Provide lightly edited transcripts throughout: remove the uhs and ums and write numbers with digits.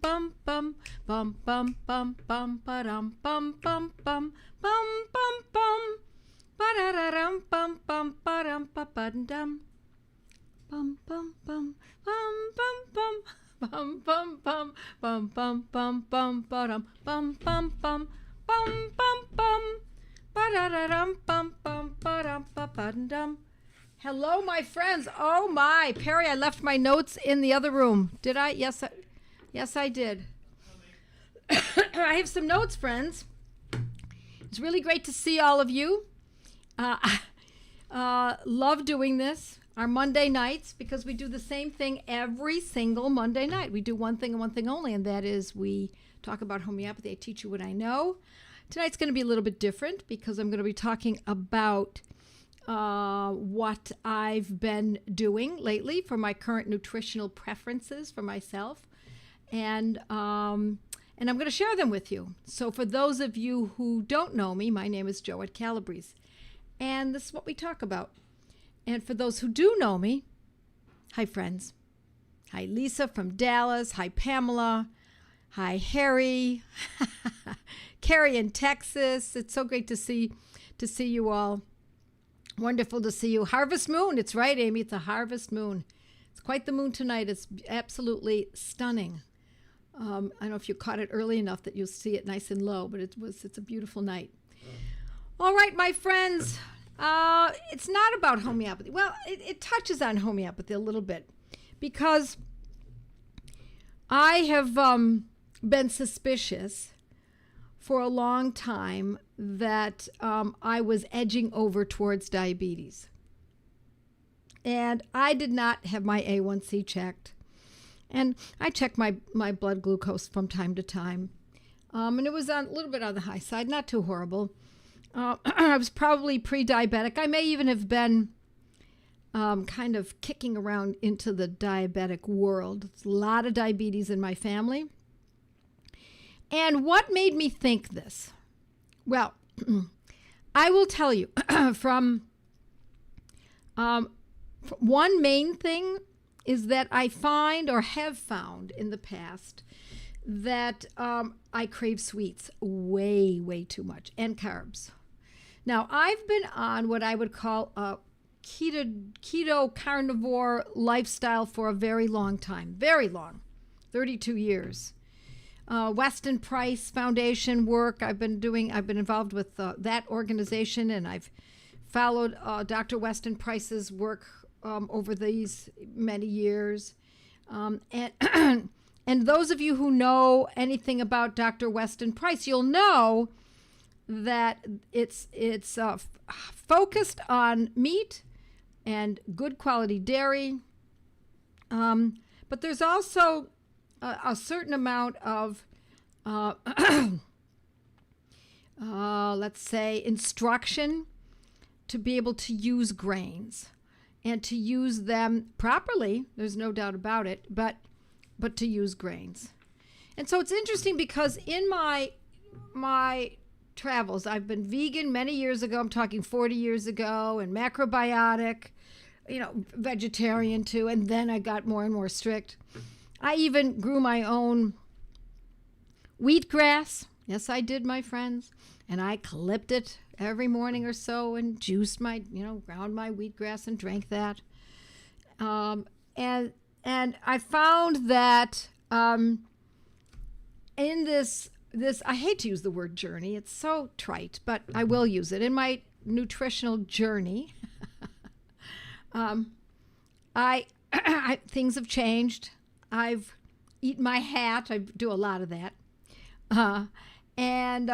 bum bum bum bum bum bum bum ba-dum bum bum bum bum bum bum ba-da-da-dum bum bum ba-dum ba-ba-dum bum bum bum bum bum bum bum bum bum bum bum bum ba-dum bum bum bum bum bum bum ba-da-da-dum bum bum ba-dum ba-ba-dum. Hello, my friends. Oh my, Perry, I left my notes in the other room. Did I? Yes, I did. I have some notes, friends. It's really great to see all of you. Love doing this, our Monday nights, because we do the same thing every single Monday night. We do one thing and one thing only, and that is we talk about homeopathy. I teach you what I know. Tonight's going to be a little bit different because I'm going to be talking about what I've been doing lately for my current nutritional preferences for myself, and I'm going to share them with you. So for those of you who don't know me, my name is Jo at Calabrese, and this is what we talk about. And for those who do know me, hi friends. Hi Lisa from Dallas. Hi Pamela. Hi Harry. Carrie in Texas. It's so great to see you all. Wonderful to see you. Harvest moon. It's right, Amy. It's a harvest moon. It's quite the moon tonight. It's absolutely stunning. I don't know if you caught it early enough that you'll see it nice and low, but it's a beautiful night. All right, my friends. It's not about homeopathy. Well, it touches on homeopathy a little bit because I have been suspicious for a long time that I was edging over towards diabetes. And I did not have my A1C checked. And I checked my blood glucose from time to time. And it was a little bit on the high side, not too horrible. I was probably pre-diabetic. I may even have been kind of kicking around into the diabetic world. There's a lot of diabetes in my family. And what made me think this? Well, I will tell you from one main thing is that I find or have found in the past that I crave sweets way, way too much and carbs. Now, I've been on what I would call a keto carnivore lifestyle for a very long time, very long, 32 years. Weston Price Foundation work I've been involved with that organization, and I've followed Dr. Weston Price's work over these many years. And and those of you who know anything about Dr. Weston Price, you'll know that it's focused on meat and good quality dairy. But there's also a certain amount of, let's say, instruction to be able to use grains and to use them properly. There's no doubt about it, but to use grains. And so it's interesting because in my travels, I've been vegan many years ago. I'm talking 40 years ago, and macrobiotic, vegetarian too. And then I got more and more strict. I even grew my own wheatgrass. Yes, I did, my friends. And I clipped it every morning or so and juiced my, ground my wheatgrass and drank that. And I found that in this, I hate to use the word journey. It's so trite, but I will use it. In my nutritional journey, things have changed. I've eaten my hat. I do a lot of that, and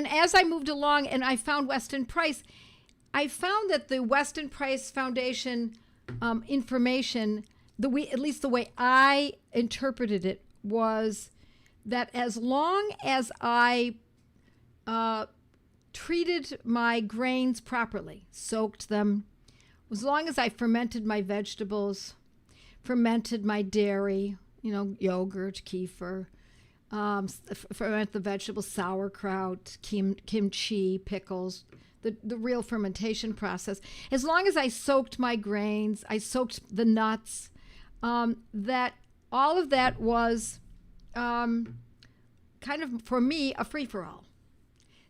as I moved along, and I found Weston Price, I found that the Weston Price Foundation information, at least the way I interpreted it, was that as long as I treated my grains properly, soaked them, as long as I fermented my vegetables, fermented my dairy, yogurt, kefir, ferment the vegetables, sauerkraut, kimchi, pickles, the real fermentation process. As long as I soaked my grains, I soaked the nuts, that all of that was kind of, for me, a free-for-all.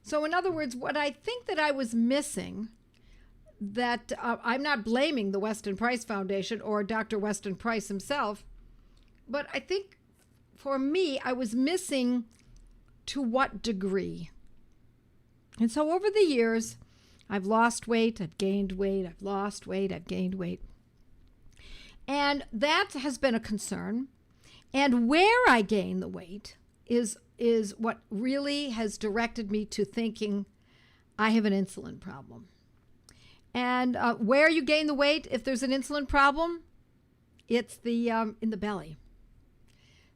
So in other words, what I think that I was missing, that I'm not blaming the Weston Price Foundation or Dr. Weston Price himself, but I think for me, I was missing to what degree. And so over the years, I've lost weight, I've gained weight, I've lost weight, I've gained weight. And that has been a concern. And where I gain the weight is what really has directed me to thinking I have an insulin problem. And where you gain the weight, if there's an insulin problem, it's in the belly.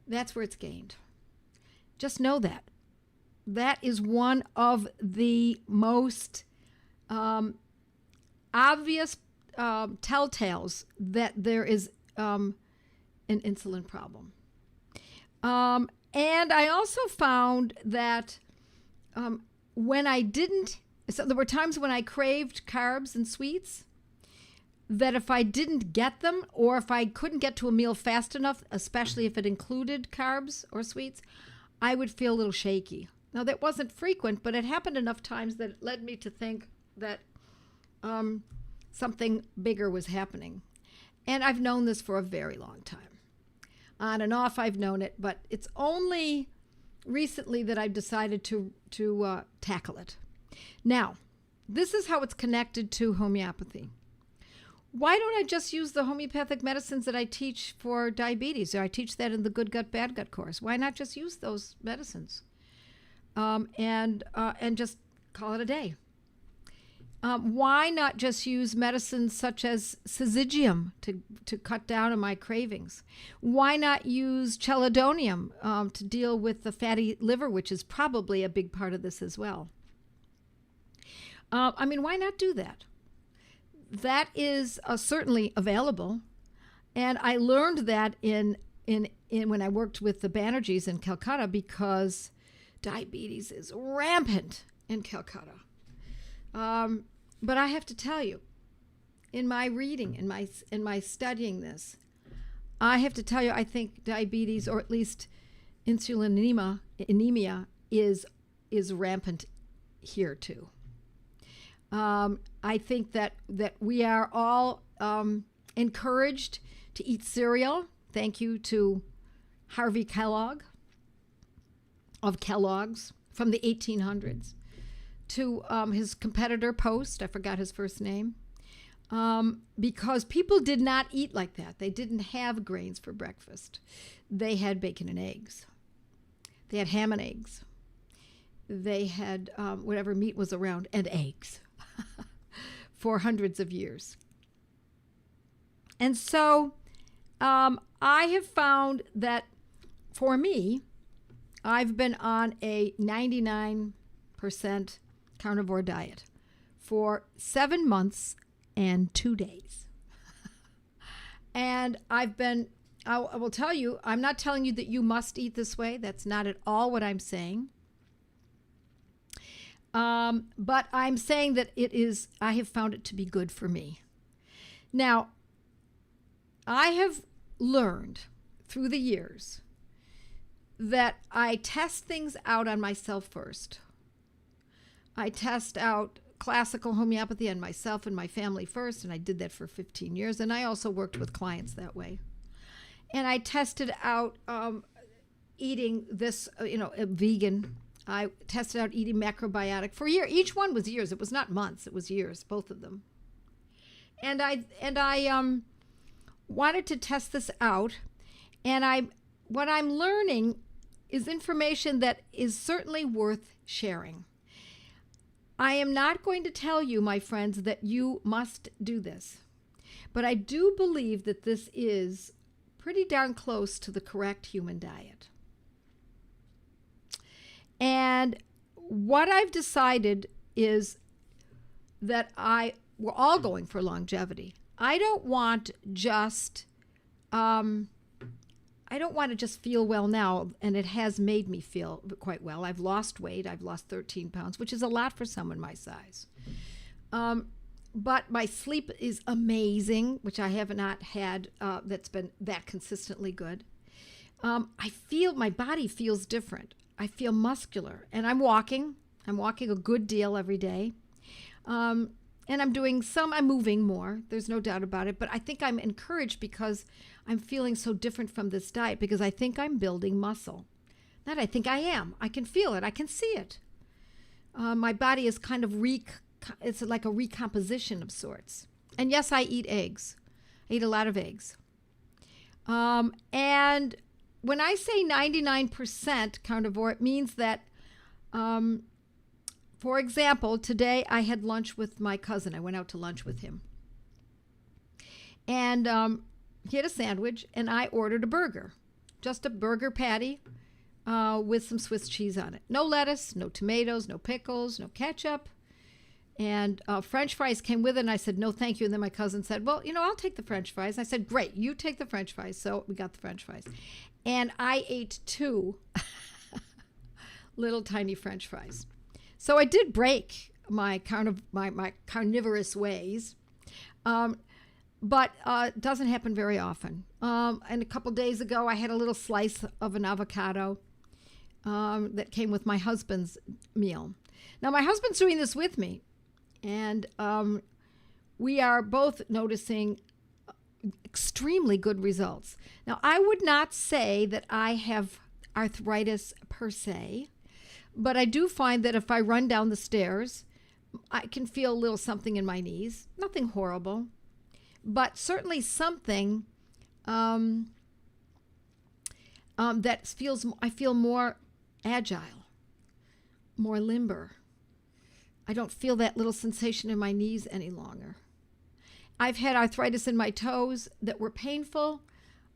That's where it's gained. Just know that. That is one of the most obvious telltales that there is an insulin problem. And I also found that when I didn't, so there were times when I craved carbs and sweets, that if I didn't get them, or if I couldn't get to a meal fast enough, especially if it included carbs or sweets, I would feel a little shaky. Now, that wasn't frequent, but it happened enough times that it led me to think that something bigger was happening. And I've known this for a very long time. On and off, I've known it, but it's only recently that I've decided to tackle it. Now, this is how it's connected to homeopathy. Why don't I just use the homeopathic medicines that I teach for diabetes? Or I teach that in the Good Gut, Bad Gut course. Why not just use those medicines and just call it a day? Why not just use medicines such as syzygium to cut down on my cravings? Why not use chelidonium to deal with the fatty liver, which is probably a big part of this as well? Why not do that? That is certainly available, and I learned that in when I worked with the Banerjees in Calcutta, because diabetes is rampant in Calcutta. But I have to tell you, in my reading, in my studying this, I have to tell you, I think diabetes, or at least insulin anemia is rampant here too. I think that we are all encouraged to eat cereal. Thank you to Harvey Kellogg of Kellogg's from the 1800s. To his competitor Post, I forgot his first name, because people did not eat like that. They didn't have grains for breakfast. They had bacon and eggs. They had ham and eggs. They had whatever meat was around, and eggs for hundreds of years. And so I have found that for me, I've been on a 99% carnivore diet for 7 months and 2 days. And I will tell you, I'm not telling you that you must eat this way. That's not at all what I'm saying. But I'm saying that I have found it to be good for me. Now, I have learned through the years that I test things out on myself first. I test out classical homeopathy on myself and my family first, and I did that for 15 years, and I also worked with clients that way. And I tested out eating this, vegan. I tested out eating macrobiotic for a year. Each one was years. It was not months. It was years, both of them. And I wanted to test this out, and what I'm learning is information that is certainly worth sharing. I am not going to tell you, my friends, that you must do this, but I do believe that this is pretty darn close to the correct human diet. And what I've decided is that we're all going for longevity. I don't want just to just feel well now, and it has made me feel quite well. I've lost weight. I've lost 13 pounds, which is a lot for someone my size. But my sleep is amazing, which I have not had that's been that consistently good. I feel my body feels different. I feel muscular, and I'm walking. I'm walking a good deal every day. And I'm moving more. There's no doubt about it. But I think I'm encouraged because I'm feeling so different from this diet because I think I'm building muscle. Not I think I am. I can feel it. I can see it. My body is kind of it's like a recomposition of sorts. And yes, I eat eggs. I eat a lot of eggs. And when I say 99% carnivore, it means that, for example, today I had lunch with my cousin. I went out to lunch with him. And he had a sandwich, and I ordered a burger. Just a burger patty with some Swiss cheese on it. No lettuce, no tomatoes, no pickles, no ketchup. And French fries came with it, and I said, no, thank you. And then my cousin said, well, I'll take the French fries. And I said, great, you take the French fries. So we got the French fries. And I ate 2 little tiny French fries. So I did break my carnivorous ways, but it doesn't happen very often. And a couple days ago, I had a little slice of an avocado that came with my husband's meal. Now, my husband's doing this with me. And we are both noticing extremely good results. Now, I would not say that I have arthritis per se, but I do find that if I run down the stairs, I can feel a little something in my knees. Nothing horrible, but certainly something that I feel more agile, more limber. I don't feel that little sensation in my knees any longer. I've had arthritis in my toes that were painful,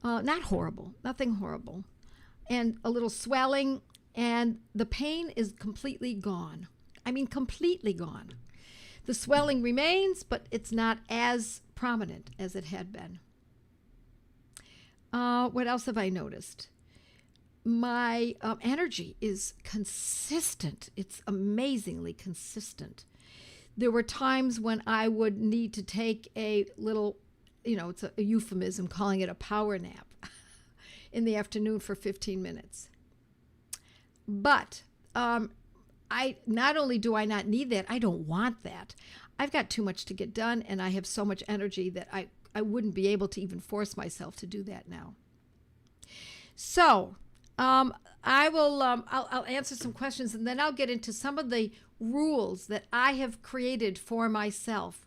not horrible, nothing horrible, and a little swelling, and the pain is completely gone. I mean, completely gone. The swelling remains, but it's not as prominent as it had been. What else have I noticed? My energy is consistent. It's amazingly consistent. There were times when I would need to take a little, it's a euphemism calling it a power nap in the afternoon for 15 minutes. But not only do I not need that, I don't want that. I've got too much to get done, and I have so much energy that I wouldn't be able to even force myself to do that now. So I'll answer some questions, and then I'll get into some of the rules that I have created for myself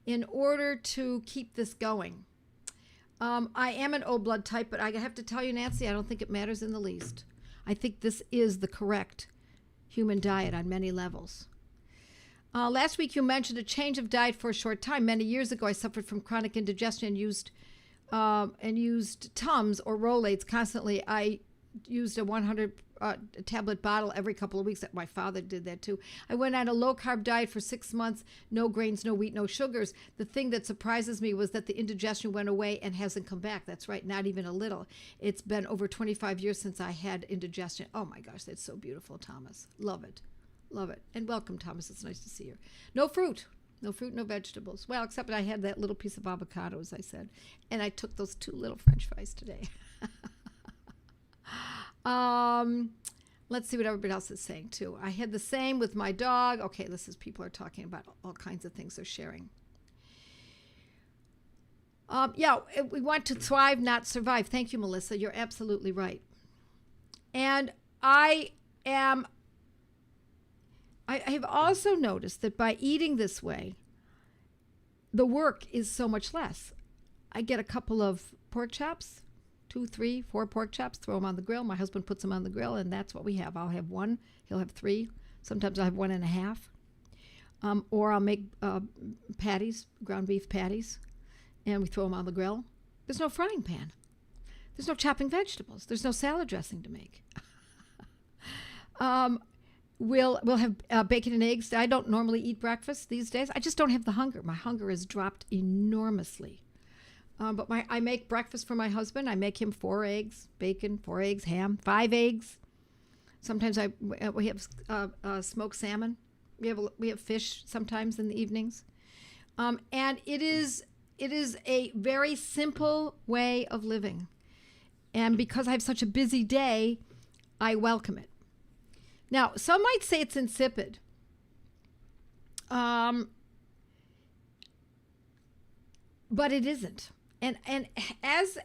in order to keep this going. I am an O blood type, but I have to tell you, Nancy, I don't think it matters in the least. I think this is the correct human diet on many levels. Last week you mentioned a change of diet for a short time. Many years ago, I suffered from chronic indigestion and used Tums or Rolaids constantly. I used a 100 tablet bottle every couple of weeks. My father did that too. I went on a low-carb diet for 6 months, no grains, no wheat, no sugars. The thing that surprises me was that the indigestion went away and hasn't come back. That's right, not even a little. It's been over 25 years since I had indigestion. Oh my gosh, that's so beautiful, Thomas. Love it. Love it. And welcome, Thomas. It's nice to see you. No fruit. No fruit, no vegetables. Well, except that I had that little piece of avocado, as I said. And I took those 2 little French fries today. Let's see what everybody else is saying, too. I had the same with my dog. Okay, people are talking about all kinds of things they're sharing. We want to thrive, not survive. Thank you, Melissa. You're absolutely right. And I have also noticed that by eating this way, the work is so much less. I get a couple of pork chops, 2, 3, 4 pork chops, throw them on the grill. My husband puts them on the grill, and that's what we have. I'll have 1. He'll have 3. Sometimes I have 1.5. Or I'll make patties, ground beef patties, and we throw them on the grill. There's no frying pan. There's no chopping vegetables. There's no salad dressing to make. We'll have bacon and eggs. I don't normally eat breakfast these days. I just don't have the hunger. My hunger has dropped enormously. But I make breakfast for my husband. I make him 4 eggs, bacon, 4 eggs, ham, 5 eggs. Sometimes we have smoked salmon. We have fish sometimes in the evenings. And it is a very simple way of living. And because I have such a busy day, I welcome it. Now, some might say it's insipid. But it isn't. And as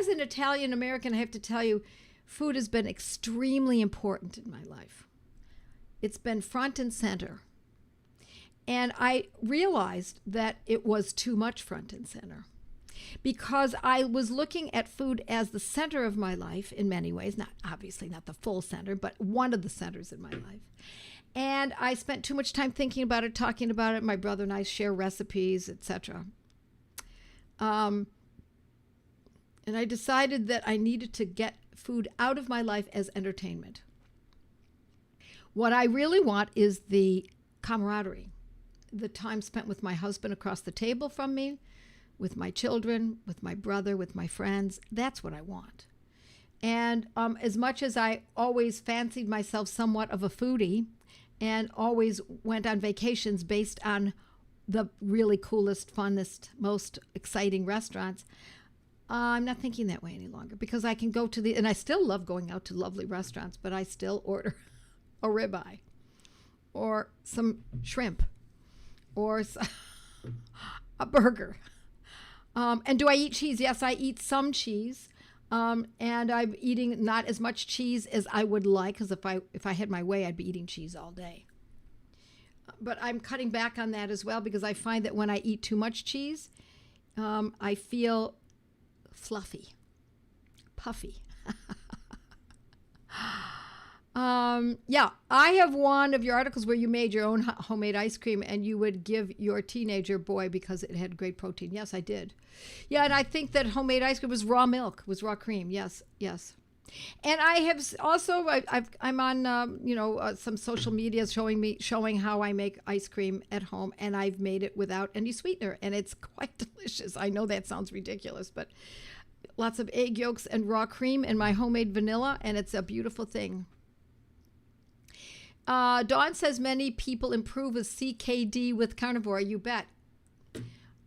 an Italian American, I have to tell you, food has been extremely important in my life. It's been front and center. And I realized that it was too much front and center because I was looking at food as the center of my life in many ways, not obviously not the full center, but one of the centers in my life. And I spent too much time thinking about it, talking about it. My brother and I share recipes, etc. And I decided that I needed to get food out of my life as entertainment. What I really want is the camaraderie, the time spent with my husband across the table from me, with my children, with my brother, with my friends. That's what I want. And as much as I always fancied myself somewhat of a foodie and always went on vacations based on the really coolest, funnest, most exciting restaurants, I'm not thinking that way any longer because I can go to and I still love going out to lovely restaurants, but I still order a ribeye or some shrimp or a burger. And do I eat cheese? Yes, I eat some cheese. And I'm eating not as much cheese as I would like, because if I had my way, I'd be eating cheese all day. But I'm cutting back on that as well because I find that when I eat too much cheese, I feel fluffy, puffy. Yeah, I have one of your articles where you made your own homemade ice cream and you would give your teenager boy because it had great protein. Yes, I did. Yeah, and I think that homemade ice cream was raw milk, was raw cream. Yes, yes. And I have also, I'm on, some social media showing how I make ice cream at home, and I've made it without any sweetener, and it's quite delicious. I know that sounds ridiculous, but lots of egg yolks and raw cream and my homemade vanilla, and it's a beautiful thing. Dawn says many people improve with CKD with carnivore. You bet.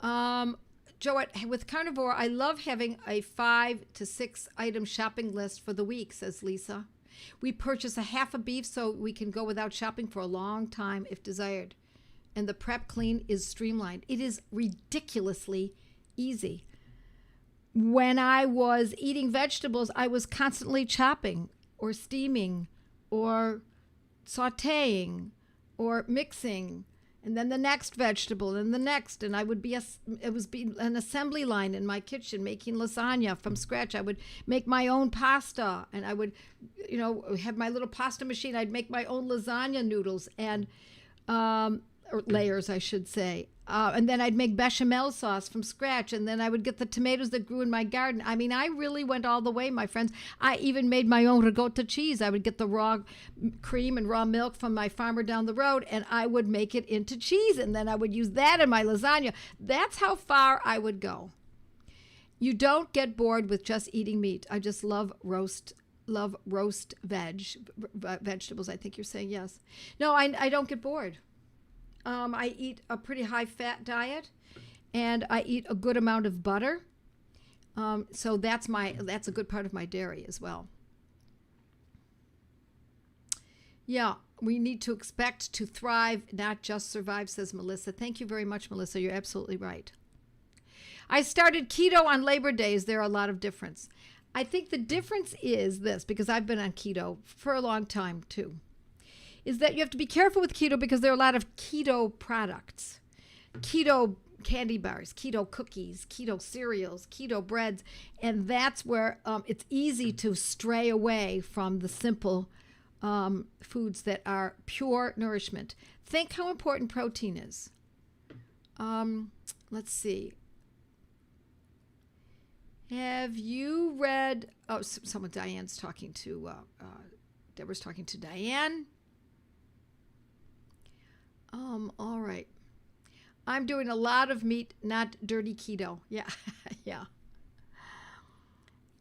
Joe, with carnivore, I love having a 5 to 6 item shopping list for the week, says Lisa. We purchase a half a beef so we can go without shopping for a long time if desired. And the prep clean is streamlined. It is ridiculously easy. When I was eating vegetables, I was constantly chopping or steaming or sauteing or mixing, and then the next vegetable and the next, and it was an assembly line in my kitchen making lasagna from scratch. I would make my own pasta, and I would have my little pasta machine. I'd make my own lasagna noodles and or layers, I should say. And then I'd make bechamel sauce from scratch, and then I would get the tomatoes that grew in my garden. I mean, I really went all the way, my friends. I even made my own ricotta cheese. I would get the raw cream and raw milk from my farmer down the road, and I would make it into cheese, and then I would use that in my lasagna. That's how far I would go. You don't get bored with just eating meat. I just love roast vegetables. I think you're saying yes. No, I don't get bored. I eat a pretty high-fat diet, and I eat a good amount of butter. So that's a good part of my dairy as well. Yeah, we need to expect to thrive, not just survive, says Melissa. Thank you very much, Melissa. You're absolutely right. I started keto on Labor Day. Is there a lot of difference? I think the difference is this, because I've been on keto for a long time too, is that you have to be careful with keto because there are a lot of keto products. Keto candy bars, keto cookies, keto cereals, keto breads, and that's where it's easy to stray away from the simple foods that are pure nourishment. Think how important protein is. Let's see. Have you read, Diane's talking to, Deborah's talking to Diane. All right. I'm doing a lot of meat, not dirty keto. Yeah, yeah.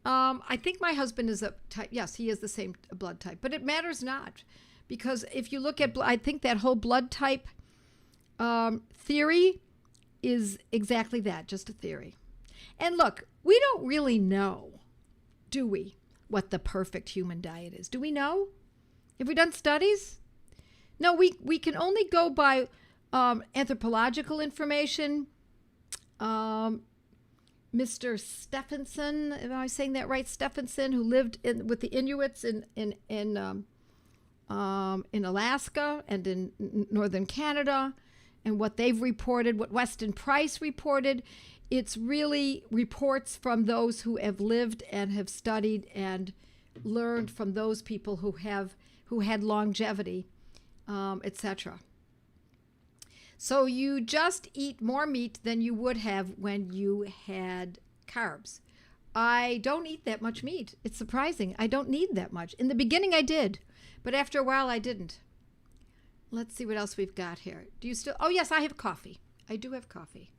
I think my husband is a type. Yes, he is the same blood type, but it matters not, because if you look at, I think that whole blood type theory is exactly that, just a theory. And look, we don't really know do we, what the perfect human diet is? Do we know? Have we done studies? No, we can only go by anthropological information. Mr. Stephenson, am I saying that right? Stephenson, who lived with the Inuits in Alaska and in northern Canada, and what they've reported, what Weston Price reported. It's really reports from those who have lived and have studied and learned from those people who had longevity, etc. So you just eat more meat than you would have when you had carbs. I don't eat that much meat. It's surprising. I don't need that much. In the beginning I did, but after a while I didn't. Let's see what else we've got here. Do you still? Oh yes, I have coffee. I do have coffee.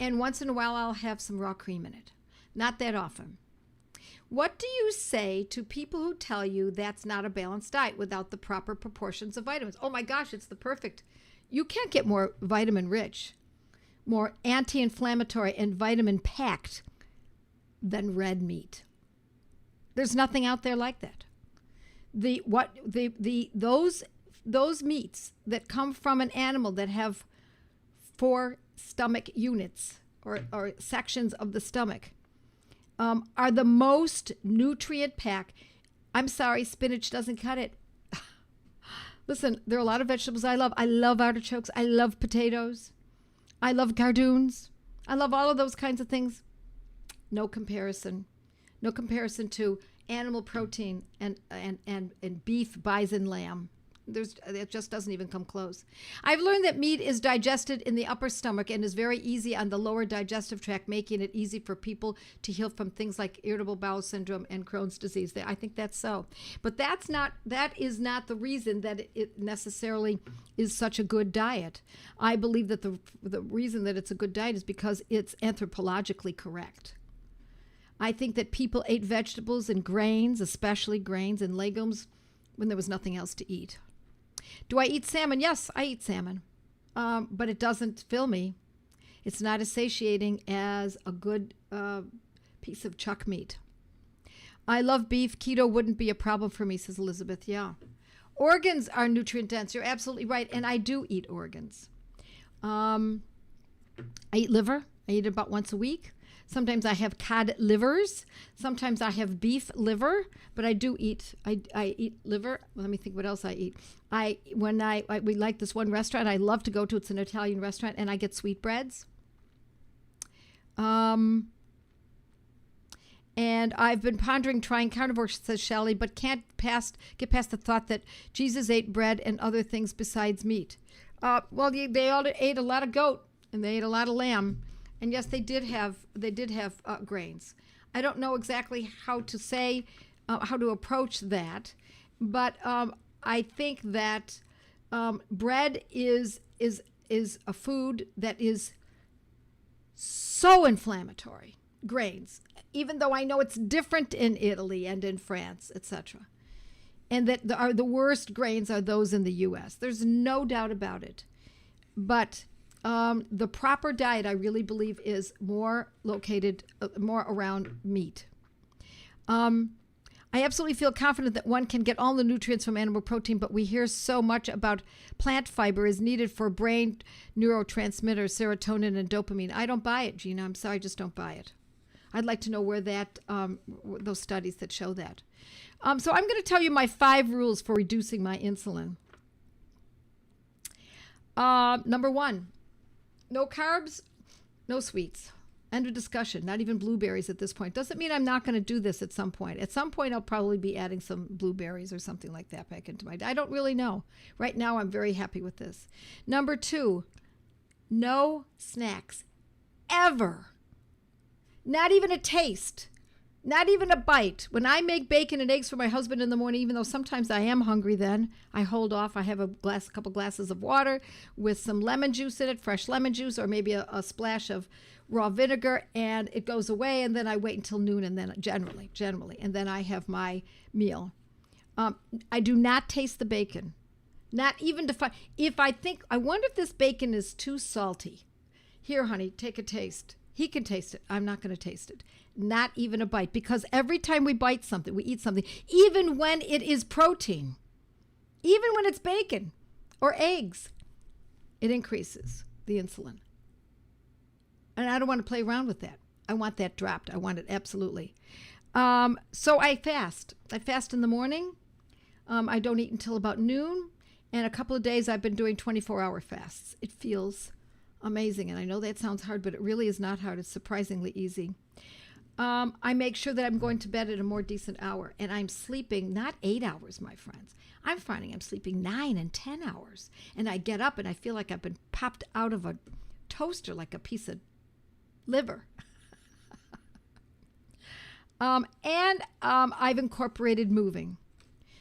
And once in a while I'll have some raw cream in it. Not that often. What do you say to people who tell you that's not a balanced diet without the proper proportions of vitamins? Oh my gosh, it's the perfect. You can't get more vitamin rich, more anti-inflammatory and vitamin packed than red meat. There's nothing out there like that. Those meats that come from an animal that have 4 stomach units or sections of the stomach are the most nutrient packed. I'm sorry, spinach doesn't cut it. Listen, there are a lot of vegetables I love. I love artichokes. I love potatoes. I love cardoons. I love all of those kinds of things. No comparison. No comparison to animal protein and beef, bison, lamb. It just doesn't even come close. I've learned that meat is digested in the upper stomach and is very easy on the lower digestive tract, making it easy for people to heal from things like irritable bowel syndrome and Crohn's disease. I think that's so. But that is not the reason that it necessarily is such a good diet. I believe that the reason that it's a good diet is because it's anthropologically correct. I think that people ate vegetables and grains, especially grains and legumes, when there was nothing else to eat. Do I eat salmon? Yes, I eat salmon, but it doesn't fill me. It's not as satiating as a good piece of chuck meat. I love beef. Keto wouldn't be a problem for me, says Elizabeth. Yeah. Organs are nutrient dense. You're absolutely right, and I do eat organs. I eat liver. I eat it about once a week. Sometimes I have cod livers. Sometimes I have beef liver, but I do eat. I eat liver. Let me think what else I eat. We like this one restaurant I love to go to. It's an Italian restaurant, and I get sweetbreads. And I've been pondering trying carnivore, says Shelley, but can't get past the thought that Jesus ate bread and other things besides meat. Well, they all ate a lot of goat and they ate a lot of lamb. And yes, they did have grains. I don't know exactly how to say, how to approach that, but I think that bread is a food that is so inflammatory. Grains, even though I know it's different in Italy and in France, etc. And that the worst grains are those in the U.S. There's no doubt about it, but. The proper diet, I really believe, is more located, more around meat. I absolutely feel confident that one can get all the nutrients from animal protein, but we hear so much about plant fiber is needed for brain neurotransmitters, serotonin and dopamine. I don't buy it, Gina. I'm sorry, I just don't buy it. I'd like to know where those studies that show that. So I'm going to tell you my 5 rules for reducing my insulin. Number 1. No carbs, no sweets. End of discussion. Not even blueberries at this point. Doesn't mean I'm not going to do this at some point. At some point, I'll probably be adding some blueberries or something like that back into my diet. I don't really know. Right now, I'm very happy with this. Number 2, no snacks. Ever. Not even a taste. Not even a bite. When I make bacon and eggs for my husband in the morning, even though sometimes I am hungry then, I hold off. I have a couple glasses of water with some lemon juice in it, fresh lemon juice, or maybe a splash of raw vinegar, and it goes away, and then I wait until noon, and then generally, and then I have my meal. I do not taste the bacon. Not even define. If I wonder if this bacon is too salty. Here, honey, take a taste. He can taste it. I'm not going to taste it. Not even a bite. Because every time we bite something, we eat something, even when it is protein, even when it's bacon or eggs, it increases the insulin. And I don't want to play around with that. I want that dropped. I want it absolutely. So I fast. I fast in the morning. I don't eat until about noon. And a couple of days I've been doing 24-hour fasts. It feels amazing. And I know that sounds hard, but it really is not hard. It's surprisingly easy. I make sure that I'm going to bed at a more decent hour. And I'm sleeping not 8 hours, my friends. I'm finding I'm sleeping 9 and 10 hours. And I get up and I feel like I've been popped out of a toaster like a piece of liver. I've incorporated moving.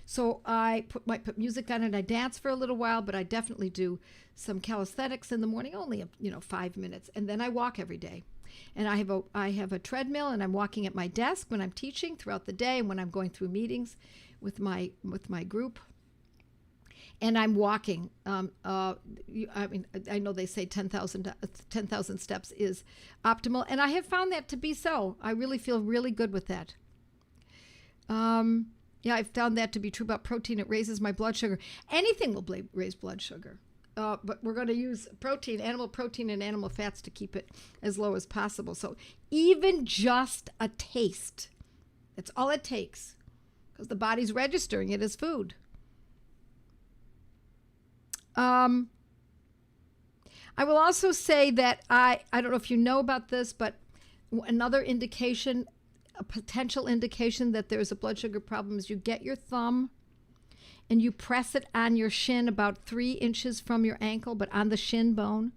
So I might put music on and I dance for a little while, but I definitely do some calisthenics in the morning, only 5 minutes, and then I walk every day. And I have a treadmill, and I'm walking at my desk when I'm teaching throughout the day, and when I'm going through meetings with my group. And I'm walking. I know they say 10,000 steps is optimal, and I have found that to be so. I really feel really good with that. Yeah, I've found that to be true about protein. It raises my blood sugar. Anything will raise blood sugar. But we're going to use animal protein and animal fats to keep it as low as possible. So even just a taste, that's all it takes, because the body's registering it as food. I will also say that I don't know if you know about this, but another indication, a potential indication that there's a blood sugar problem is you get your thumb and you press it on your shin about 3 inches from your ankle, but on the shin bone,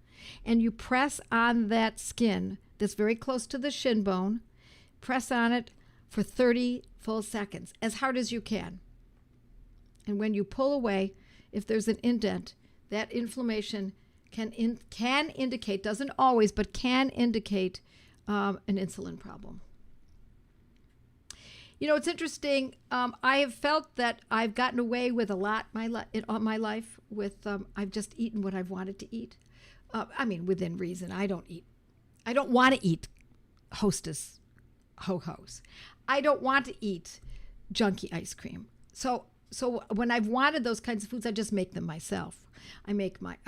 and you press on that skin that's very close to the shin bone. Press on it for 30 full seconds, as hard as you can. And when you pull away, if there's an indent, that inflammation can indicate, doesn't always, but can indicate an insulin problem. It's interesting. I have felt that I've gotten away with a lot in my life with I've just eaten what I've wanted to eat. Within reason. I don't want to eat Hostess Ho-Hos. I don't want to eat junky ice cream. So when I've wanted those kinds of foods, I just make them myself. I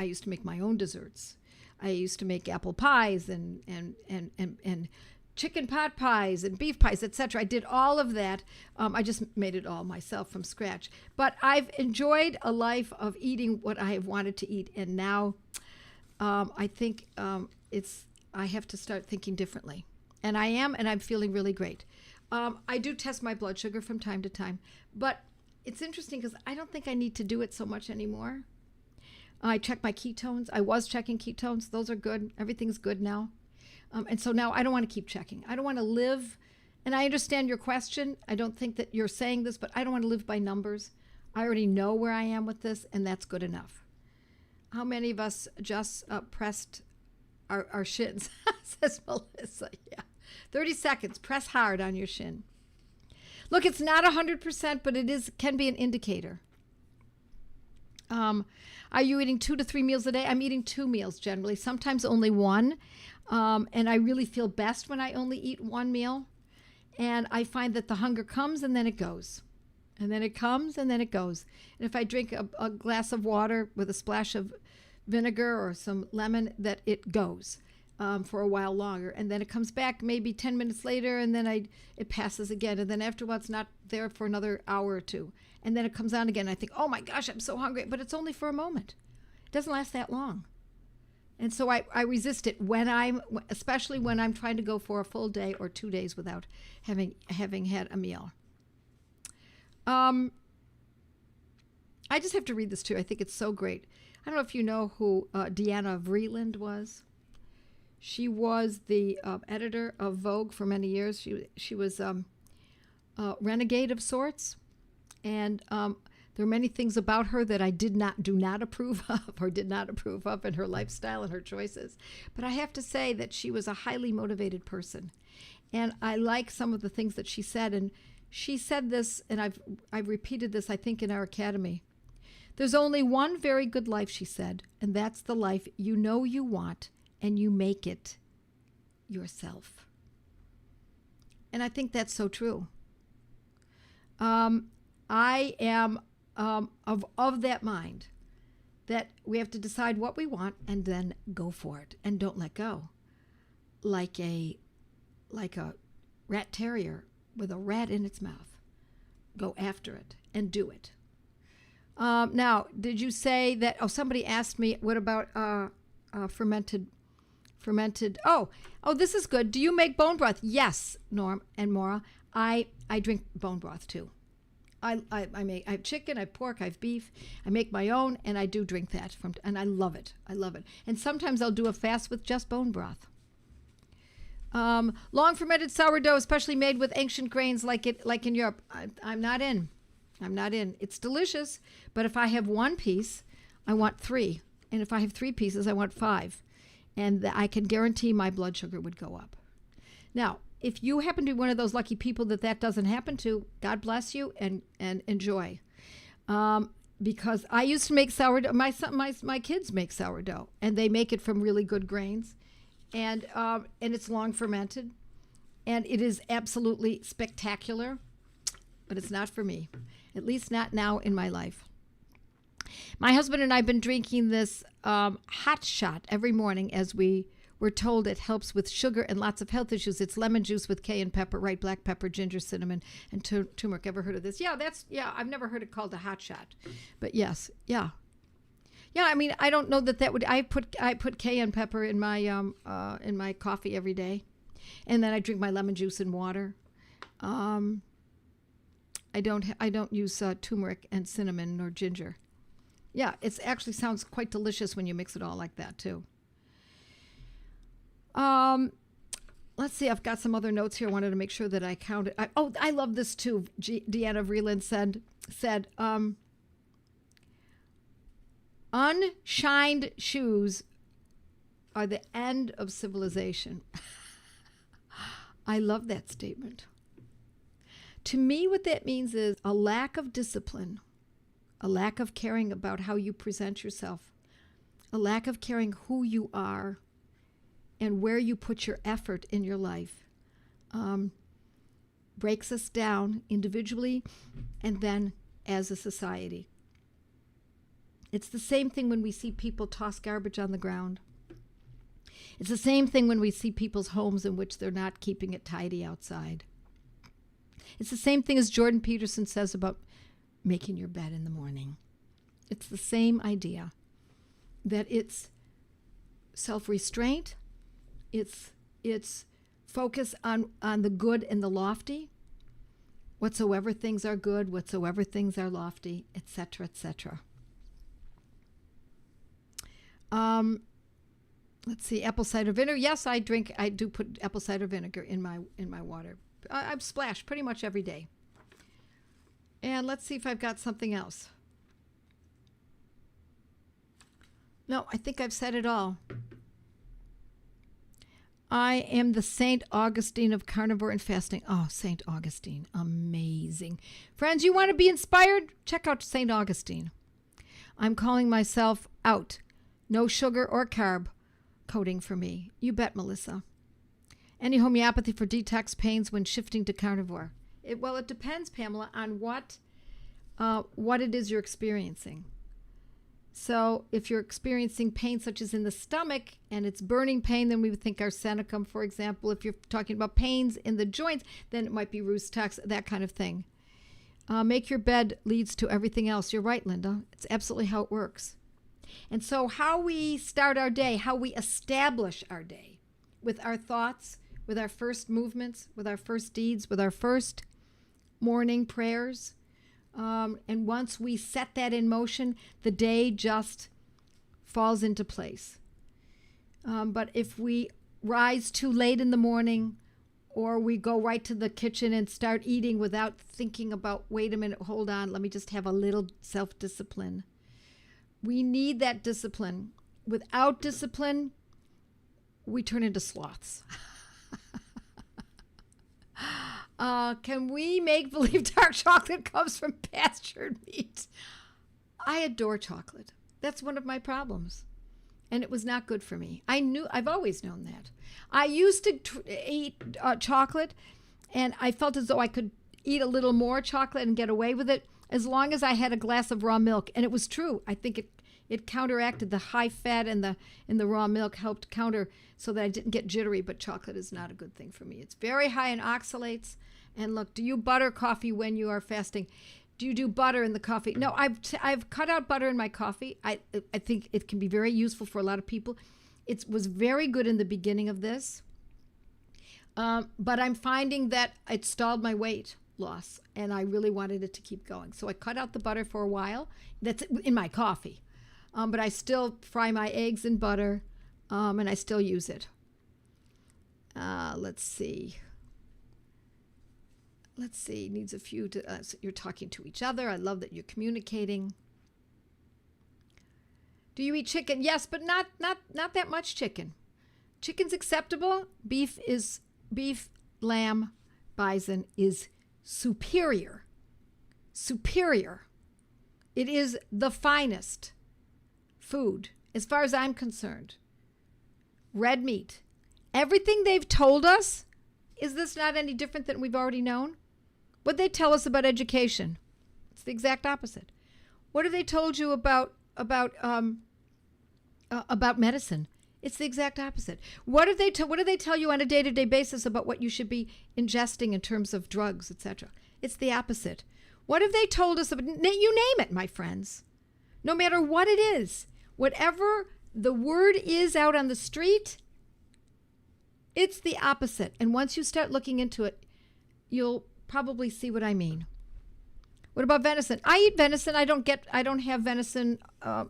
used to make my own desserts. I used to make apple pies and chicken pot pies and beef pies, etc. I did all of that. I just made it all myself from scratch. But I've enjoyed a life of eating what I have wanted to eat, and now I think I have to start thinking differently. And I am, and I'm feeling really great. I do test my blood sugar from time to time, but it's interesting because I don't think I need to do it so much anymore. I check my ketones. I was checking ketones. Those are good. Everything's good now. And so now I don't want to keep checking. I don't want to live, and I understand your question. I don't think that you're saying this, but I don't want to live by numbers. I already know where I am with this, and that's good enough. How many of us just pressed our shins, says Melissa. Yeah. 30 seconds, press hard on your shin. Look, it's not 100%, but it can be an indicator. Are you eating 2 to 3 meals a day? I'm eating 2 meals generally, sometimes only 1. And I really feel best when I only eat 1 meal. And I find that the hunger comes and then it goes. And then it comes and then it goes. And if I drink a glass of water with a splash of vinegar or some lemon, that it goes for a while longer. And then it comes back maybe 10 minutes later, and then it passes again. And then after a while, it's not there for another hour or 2. And then it comes on again. I think, oh my gosh, I'm so hungry. But it's only for a moment. It doesn't last that long. And so I resist it especially when I'm trying to go for a full day or 2 days without having had a meal. I just have to read this too. I think it's so great. I don't know if you know who Deanna Vreeland was. She was the editor of Vogue for many years. She was a renegade of sorts, and there are many things about her that I do not approve of in her lifestyle and her choices. But I have to say that she was a highly motivated person, and I like some of the things that she said. And she said this, and I've repeated this, I think, in our academy. There's only one very good life, she said, and that's the life you know you want, and you make it. yourself. And I think that's so true. I am of that mind that we have to decide what we want and then go for it and don't let go. Like a rat terrier with a rat in its mouth. Go after it and do it. Now, did you say that? Oh, somebody asked me, what about fermented? Oh, this is good. Do you make bone broth? Yes, Norm and Maura. I drink bone broth too. I have chicken, I have pork, I have beef. I make my own, and I do drink that and I love it. I love it. And sometimes I'll do a fast with just bone broth. Long fermented sourdough, especially made with ancient grains like in Europe. I'm not in. It's delicious, but if I have one piece, I want 3, and if I have 3 pieces, I want 5, and I can guarantee my blood sugar would go up. Now, if you happen to be one of those lucky people that doesn't happen to, God bless you and enjoy. Because I used to make sourdough. My kids make sourdough, and they make it from really good grains, and it's long fermented, and it is absolutely spectacular. But it's not for me, at least not now in my life. My husband and I have been drinking this hot shot every morning, as we were told it helps with sugar and lots of health issues. It's lemon juice with cayenne pepper, right, black pepper, ginger, cinnamon, and turmeric. Ever heard of this? Yeah, I've never heard it called a hot shot, but yes, yeah. I mean, I don't know that would. I put cayenne pepper in my coffee every day, and then I drink my lemon juice and water. I don't use turmeric and cinnamon or ginger. Yeah, it actually sounds quite delicious when you mix it all like that too. Let's see. I've got some other notes here. I wanted to make sure that I counted. I love this too. Deanna Vreeland said, unshined shoes are the end of civilization. I love that statement. To me, what that means is a lack of discipline, a lack of caring about how you present yourself, a lack of caring who you are and where you put your effort in your life, breaks us down individually and then as a society. It's the same thing when we see people toss garbage on the ground. It's the same thing when we see people's homes in which they're not keeping it tidy outside. It's the same thing as Jordan Peterson says about making your bed in the morning. It's the same idea, that it's self-restraint, it's focus on the good and the lofty, whatsoever things are good, whatsoever things are lofty, etc., etc. Let's see, apple cider vinegar. Yes, I do put apple cider vinegar in my water. I splash pretty much every day. And let's see if I've got something else. No, I think I've said it all. I am the St. Augustine of carnivore and fasting. Oh, St. Augustine, amazing. Friends, you want to be inspired? Check out St. Augustine. I'm calling myself out. No sugar or carb coding for me. You bet, Melissa. Any homeopathy for detox pains when shifting to carnivore? It depends, Pamela, on what it is you're experiencing. So if you're experiencing pain such as in the stomach and it's burning pain, then we would think arsenicum, for example. If you're talking about pains in the joints, then it might be Roostox, that kind of thing. Make your bed leads to everything else. You're right, Linda. It's absolutely how it works. And so how we start our day, how we establish our day with our thoughts, with our first movements, with our first deeds, with our first morning prayers. And once we set that in motion, the day just falls into place. But if we rise too late in the morning, or we go right to the kitchen and start eating without thinking about, wait a minute, hold on, let me just have a little self-discipline. We need that discipline. Without discipline, we turn into sloths. Can we make believe dark chocolate comes from pastured meat? I adore chocolate. That's one of my problems. and it was not good for me. I've always known that. I used to eat chocolate, and I felt as though I could eat a little more chocolate and get away with it as long as I had a glass of raw milk. And it was true. I think it counteracted the high fat in the raw milk, helped counter so that I didn't get jittery. But chocolate is not a good thing for me. It's very high in oxalates. And look, do you butter coffee when you are fasting? Do you do butter in the coffee? No, I've cut out butter in my coffee. I think it can be very useful for a lot of people. It was very good in the beginning of this, but I'm finding that it stalled my weight loss, and I really wanted it to keep going. So I cut out the butter for a while. That's in my coffee, but I still fry my eggs in butter, and I still use it. Let's see. Needs a few to. So you're talking to each other. I love that you're communicating. Do you eat chicken? Yes, but not that much chicken. Chicken's acceptable. Beef, lamb, bison is superior. Superior. It is the finest food as far as I'm concerned. Red meat. Everything they've told us, is this not any different than we've already known? What they tell us about education, it's the exact opposite. What have they told you about medicine? It's the exact opposite. What do they tell you on a day-to-day basis about what you should be ingesting in terms of drugs, etc.? It's the opposite. What have they told us about? You name it, my friends. No matter what it is, whatever the word is out on the street, it's the opposite. And once you start looking into it, you'll probably see what I mean. What about venison? I eat venison. I don't have venison. I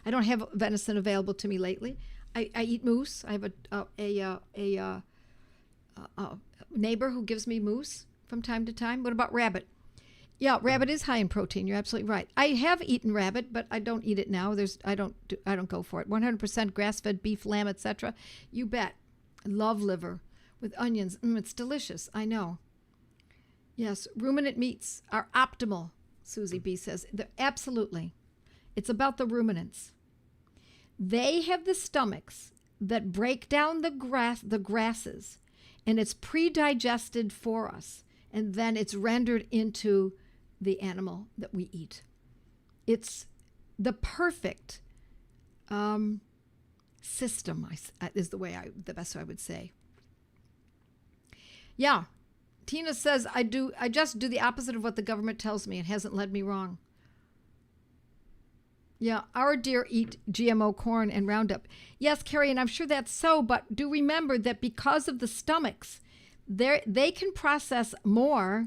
don't have venison available to me lately. I eat moose. I have a neighbor who gives me moose from time to time. What about rabbit? Yeah, rabbit is high in protein. You're absolutely right. I have eaten rabbit, but I don't eat it now. I don't go for it. 100% grass-fed beef, lamb, etc. You bet. I love liver with onions. It's delicious. I know. Yes, ruminant meats are optimal, Susie B says. Absolutely. It's about the ruminants. They have the stomachs that break down the grasses, and it's pre-digested for us, and then it's rendered into the animal that we eat. It's the perfect system, is the best I would say. Yeah. Tina says, I just do the opposite of what the government tells me. It hasn't led me wrong. Yeah, our deer eat GMO corn and Roundup. Yes, Carrie, and I'm sure that's so, but do remember that because of the stomachs, they can process more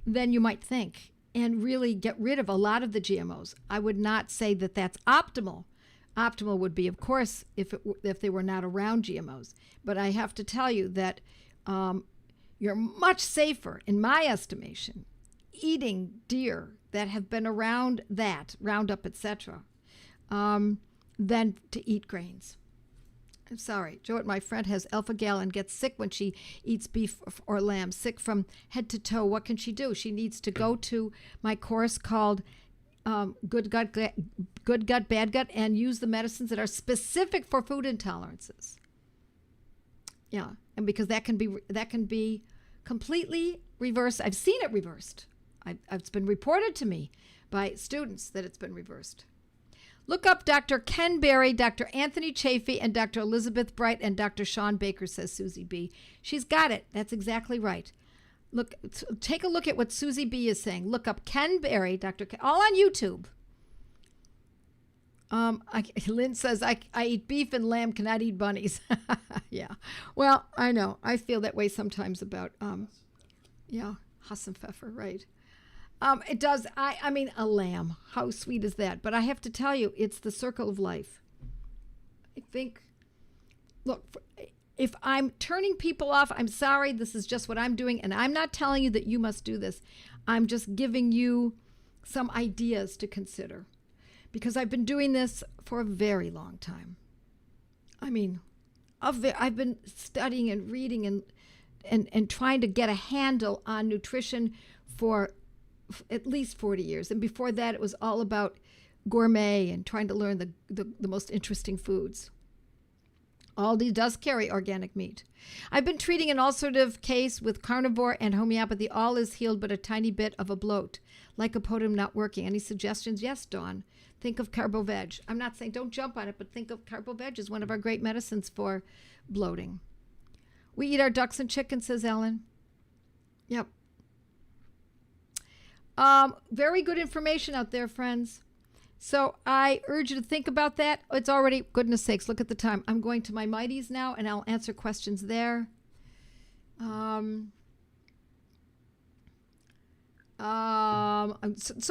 than you might think and really get rid of a lot of the GMOs. I would not say that that's optimal. Optimal would be, of course, if they were not around GMOs. But I have to tell you that you're much safer, in my estimation, eating deer that have been around that, Roundup, etc., than to eat grains. I'm sorry. Joette, my friend, has alpha-gal and gets sick when she eats beef or lamb, sick from head to toe. What can she do? She needs to go to my course called Good Gut, Bad Gut, and use the medicines that are specific for food intolerances. Yeah, and because that can be completely reversed. I've seen it reversed. It's been reported to me by students that it's been reversed. Look up Dr. Ken Berry, Dr. Anthony Chafee, and Dr. Elizabeth Bright, and Dr. Sean Baker, says Susie B. She's got it. That's exactly right. Look, take a look at what Susie B is saying. Look up Ken Berry, Dr. Ken, all on YouTube. Lynn says, I eat beef and lamb, cannot eat bunnies. Yeah. Well, I know. I feel that way sometimes about, Hassenpfeffer, right. It does. I mean, a lamb. How sweet is that? But I have to tell you, it's the circle of life. I think, look, if I'm turning people off, I'm sorry. This is just what I'm doing. And I'm not telling you that you must do this. I'm just giving you some ideas to consider. Because I've been doing this for a very long time. I mean, I've been studying and reading and trying to get a handle on nutrition for at least 40 years. And before that, it was all about gourmet and trying to learn the most interesting foods. Aldi does carry organic meat. I've been treating an ulcerative case with carnivore and homeopathy. All is healed, but a tiny bit of a bloat. Lycopodium not working. Any suggestions? Yes, Dawn. Think of carbo-veg. I'm not saying don't jump on it, but think of carbo-veg as one of our great medicines for bloating. We eat our ducks and chickens, says Ellen. Yep. Very good information out there, friends. So I urge you to think about that. It's already, goodness sakes, look at the time. I'm going to my Mighties now, and I'll answer questions there. So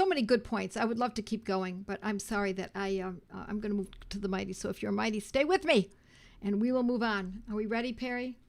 many good points. I would love to keep going, but I'm sorry that I'm going to move to the Mighty. So if you're a Mighty, stay with me, and we will move on. Are we ready, Perry?